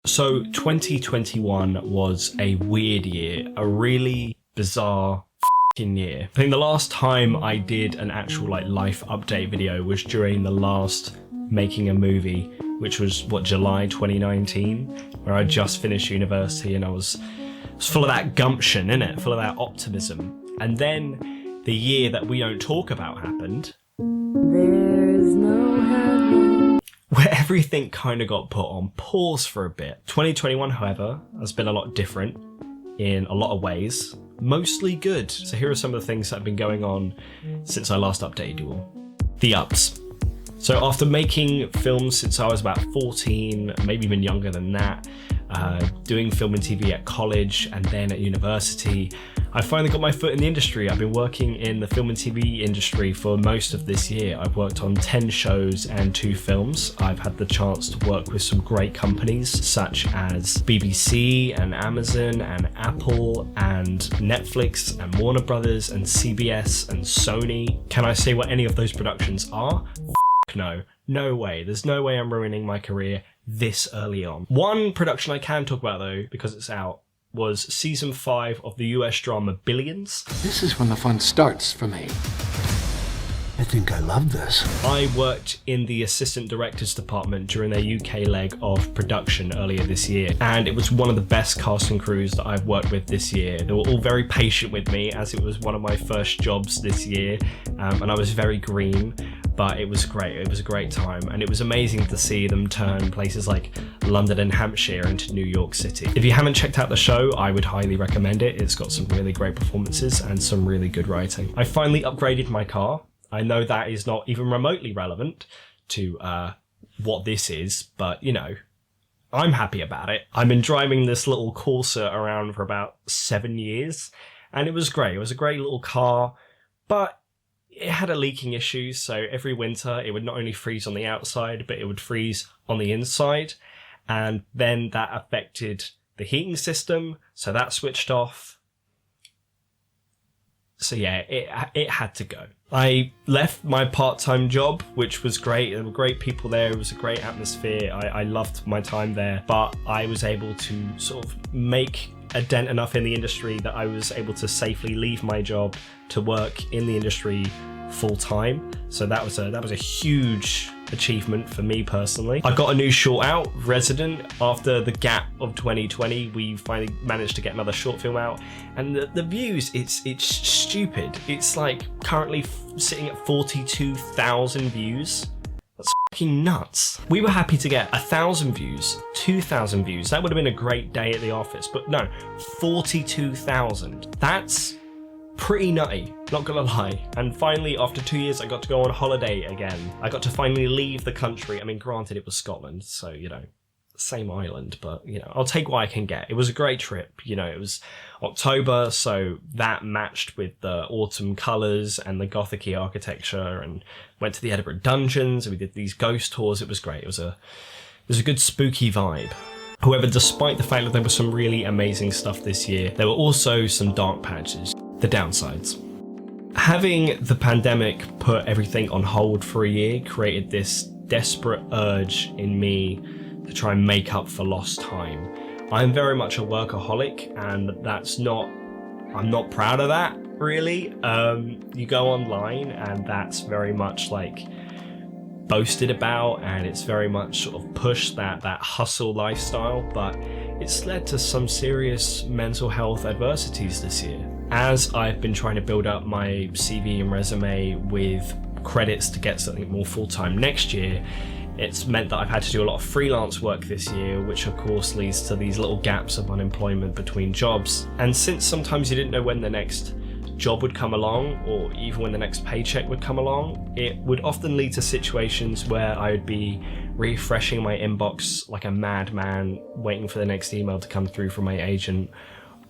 So 2021 was a weird year, a really bizarre year. I think the last time I did an actual life update video was during the last Making a Movie, which was July 2019, where I just finished university and I was full of that gumption, innit? Full of that optimism. And then the year that we don't talk about happened. There's no heaven. Where everything kind of got put on pause for a bit. 2021, however, has been a lot different in a lot of ways. Mostly good. So here are some of the things that have been going on since I last updated you all. The ups. So after making films since I was about 14, maybe even younger than that, doing film and TV at college and then at university, I finally got my foot in the industry. I've been working in the film and TV industry for most of this year. I've worked on 10 shows and 2 films. I've had the chance to work with some great companies such as BBC and Amazon and Apple and Netflix and Warner Brothers and CBS and Sony. Can I say what any of those productions are? No. No way. There's no way I'm ruining my career this early on. One production I can talk about though, because it's out, was season 5 of the US drama Billions. This is when the fun starts for me. I think I love this. I worked in the assistant directors department during their UK leg of production earlier this year, and it was one of the best casting crews that I've worked with this year. They were all very patient with me as it was one of my first jobs this year, and I was very green, but it was great. It was a great time, and it was amazing to see them turn places like London and Hampshire into New York City. If you haven't checked out the show, I would highly recommend it. It's got some really great performances and some really good writing. I finally upgraded my car. I know that is not even remotely relevant to what this is, but you know, I'm happy about it. I've been driving this little Corsa around for about 7 years, and it was great. It was a great little car, but it had a leaking issue, so every winter it would not only freeze on the outside, but it would freeze on the inside, and then that affected the heating system, so that switched off. So yeah, it had to go. I left my part-time job, which was great. There were great people there. It was a great atmosphere. I loved my time there, but I was able to sort of make a dent enough in the industry that I was able to safely leave my job to work in the industry full-time. So that was a huge achievement for me personally. I got a new short out, Resident. After the gap of 2020, we finally managed to get another short film out, and the views, it's stupid. It's like currently sitting at 42,000 views. That's fucking nuts. We were happy to get 1,000 views, 2,000 views. That would have been a great day at the office, but no, 42,000. That's pretty nutty, not gonna lie. And finally, after 2 years, I got to go on holiday again. I got to finally leave the country. I mean, granted, it was Scotland, so, you know, same island, but, you know, I'll take what I can get. It was a great trip. You know, it was October, so that matched with the autumn colours and the Gothic-y architecture, and went to the Edinburgh Dungeons, and we did these ghost tours. It was great. It was a good spooky vibe. However, despite the fact that there was some really amazing stuff this year, there were also some dark patches. The downsides. Having the pandemic put everything on hold for a year created this desperate urge in me to try and make up for lost time. I'm very much a workaholic, and I'm not proud of that, really. You go online and that's very much like boasted about, and it's very much sort of pushed that hustle lifestyle, but it's led to some serious mental health adversities this year. As I've been trying to build up my CV and resume with credits to get something more full-time next year, it's meant that I've had to do a lot of freelance work this year, which of course leads to these little gaps of unemployment between jobs. And since sometimes you didn't know when the next job would come along, or even when the next paycheck would come along, it would often lead to situations where I would be refreshing my inbox like a madman, waiting for the next email to come through from my agent,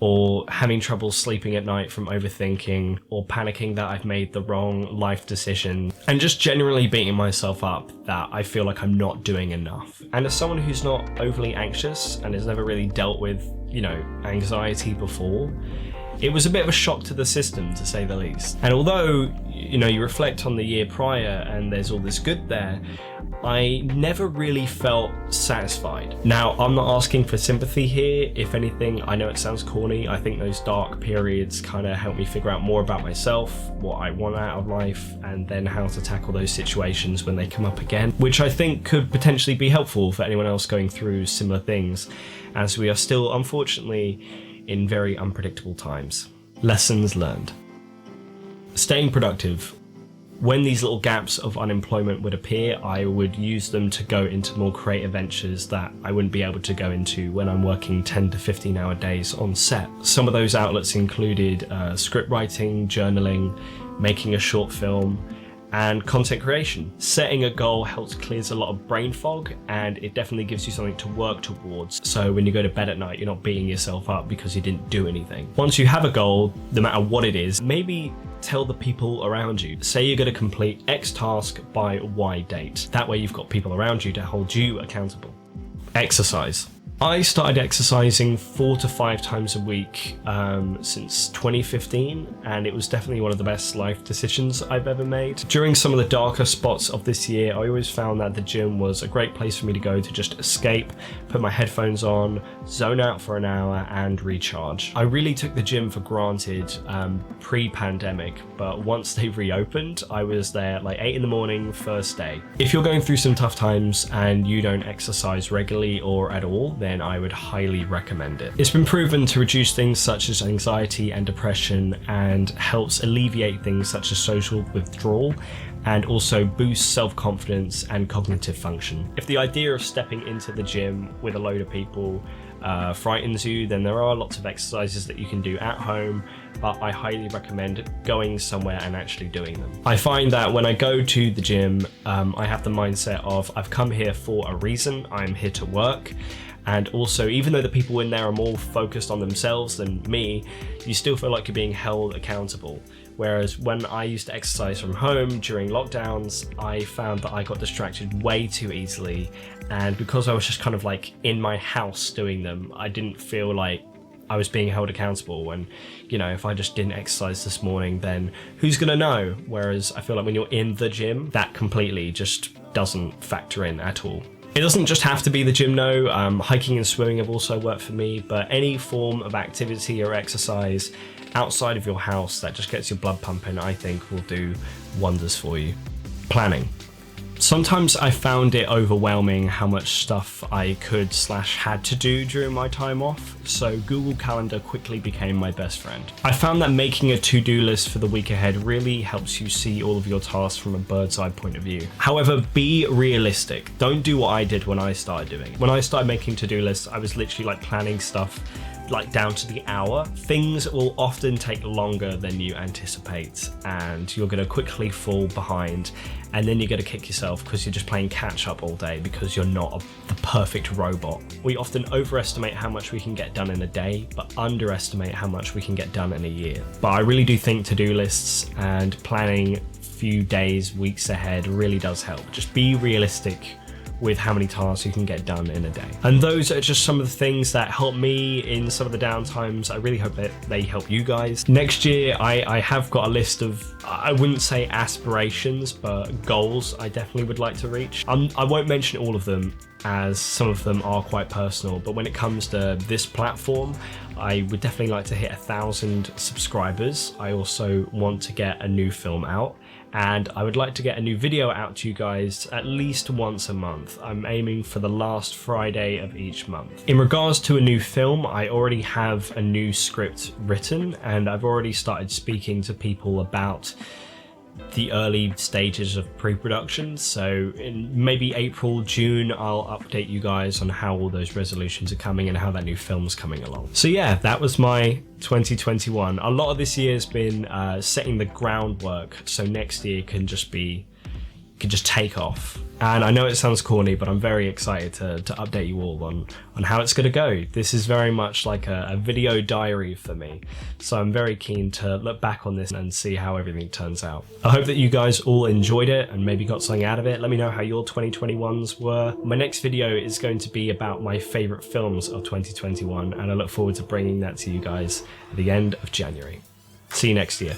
or having trouble sleeping at night from overthinking, or panicking that I've made the wrong life decision, and just generally beating myself up that I feel like I'm not doing enough. And as someone who's not overly anxious and has never really dealt with, you know, anxiety before, it was a bit of a shock to the system, to say the least. And although you reflect on the year prior and there's all this good there, I never really felt satisfied. Now, I'm not asking for sympathy here. If anything, I know it sounds corny. I think those dark periods kind of help me figure out more about myself, what I want out of life, and then how to tackle those situations when they come up again, which I think could potentially be helpful for anyone else going through similar things, as we are still, unfortunately, in very unpredictable times. Lessons learned. Staying productive. When these little gaps of unemployment would appear, I would use them to go into more creative ventures that I wouldn't be able to go into when I'm working 10 to 15 hour days on set. Some of those outlets included script writing, journaling, making a short film, and content creation. Setting a goal helps clears a lot of brain fog, and it definitely gives you something to work towards. So when you go to bed at night, you're not beating yourself up because you didn't do anything. Once you have a goal, no matter what it is, maybe tell the people around you. Say you're going to complete X task by Y date. That way you've got people around you to hold you accountable. Exercise. I started exercising 4 to 5 times a week since 2015, and it was definitely one of the best life decisions I've ever made. During some of the darker spots of this year, I always found that the gym was a great place for me to go to just escape, put my headphones on, zone out for an hour, and recharge. I really took the gym for granted pre-pandemic, but once they reopened, I was there like 8 in the morning, first day. If you're going through some tough times and you don't exercise regularly or at all, then I would highly recommend it. It's been proven to reduce things such as anxiety and depression, and helps alleviate things such as social withdrawal, and also boosts self-confidence and cognitive function. If the idea of stepping into the gym with a load of people frightens you, then there are lots of exercises that you can do at home, but I highly recommend going somewhere and actually doing them. I find that when I go to the gym, I have the mindset of I've come here for a reason, I'm here to work. And also, even though the people in there are more focused on themselves than me, you still feel like you're being held accountable. Whereas when I used to exercise from home during lockdowns, I found that I got distracted way too easily. And because I was just kind of like in my house doing them, I didn't feel like I was being held accountable. And, if I just didn't exercise this morning, then who's gonna know? Whereas I feel like when you're in the gym, that completely just doesn't factor in at all. It doesn't just have to be the gym, no. Hiking and swimming have also worked for me, but any form of activity or exercise outside of your house that just gets your blood pumping, I think will do wonders for you. Planning. Sometimes I found it overwhelming how much stuff I could/had to do during my time off, so Google Calendar quickly became my best friend. I found that making a to-do list for the week ahead really helps you see all of your tasks from a bird's eye point of view. However, be realistic. Don't do what I did when I started doing. When I started making to-do lists, I was literally like planning stuff like down to the hour. Things will often take longer than you anticipate, and you're going to quickly fall behind, and then you're going to kick yourself because you're just playing catch up all day because you're not the perfect robot. We often overestimate how much we can get done in a day, but underestimate how much we can get done in a year. But I really do think to-do lists and planning few days, weeks ahead really does help. Just be realistic with how many tasks you can get done in a day. And those are just some of the things that help me in some of the downtimes. I really hope that they help you guys. Next year, I have got a list of, I wouldn't say aspirations, but goals I definitely would like to reach. I won't mention all of them, as some of them are quite personal, but when it comes to this platform, I would definitely like to hit 1,000 subscribers. I also want to get a new film out, and I would like to get a new video out to you guys at least once a month. I'm aiming for the last Friday of each month. In regards to a new film, I already have a new script written, and I've already started speaking to people about the early stages of pre-production. So in maybe April, June, I'll update you guys on how all those resolutions are coming and how that new film's coming along. So yeah, that was my 2021. A lot of this year has been setting the groundwork so next year can just take off. And I know it sounds corny, but I'm very excited to update you all on how it's going to go. This is very much like a video diary for me. So I'm very keen to look back on this and see how everything turns out. I hope that you guys all enjoyed it and maybe got something out of it. Let me know how your 2021s were. My next video is going to be about my favorite films of 2021, and I look forward to bringing that to you guys at the end of January. See you next year.